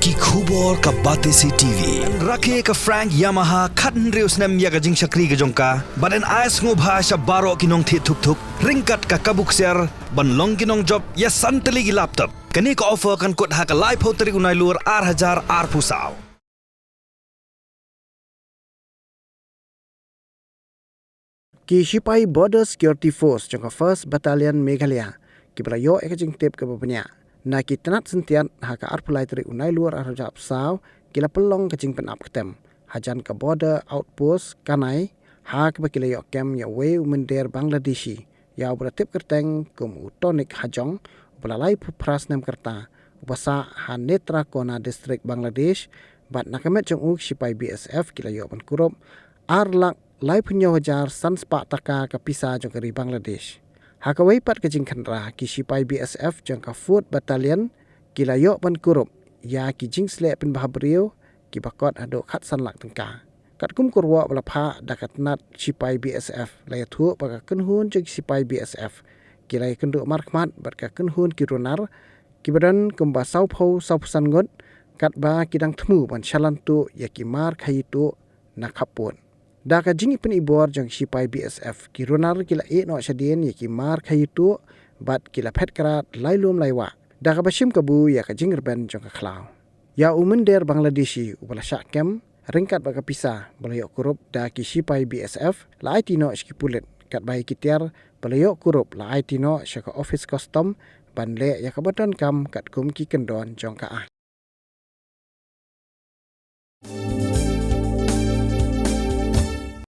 ki khubor ka bate si TV rakhe ka Frank Yamaha khan reus nem ya ga jing shakri ga jongka baden ais ngo bhasha baro kinong thi thuk thuk ringkat ka kabuk ser ban long kinong job ya santali gi laptop kani ka offer kan kot ha ka live hoteri unai lur 8000 ar pusau ki Sipai Border Security Force jangka First Battalion Meghalaya ki belayo ekajing tip ke bapanya na ki tenat sentian haka arpulai teri unai luar arjap saw kila pelong kajing penap ketem hajan ke border outpost kanai ha ke bakilayo kem ya we mender Bangladeshi ya beratip kerteng kum utonik hajong belalai pras nem kerta ubasa ha netra kona district Bangladesh bat nakamet jong Sipai BSF kilayo ban kurup arlak lai punyo hajar sanspa taka kapisa jong kari Bangladesh. Hakawai pat kajing khandra ki Sipai BSF jong ka 4th Battalion kilayo ban kurup ya ki jing sle pen bahabrio ki bakot ado khat sanlak tengka. Kat kum kurwa balapha dakat nat Sipai BSF laya thu baka kenhun jong Sipai BSF kilai kendu markmat bat ka kenhun ki runar ki badan kumba saupho saupusan ngot kat ba kidang thmu ban chalan tu ya ki mar khayitu nakapun. Daka jingi pen ibor jong Sipai BSF ki runar kila no shadien ya ki mar khayitu bat kila phet karat lailum laiwa daka bashim kabu ya ka jingir ben jong ka khlaw ya umender Bangladeshi ubala syakem ringkat baka pisa balayo kurup da ki Sipai BSF la itino ski pulet kat bai kitiar balayo kurup la itino syaka office custom ban le ya ka badan kam kat kum ki kendon jong ka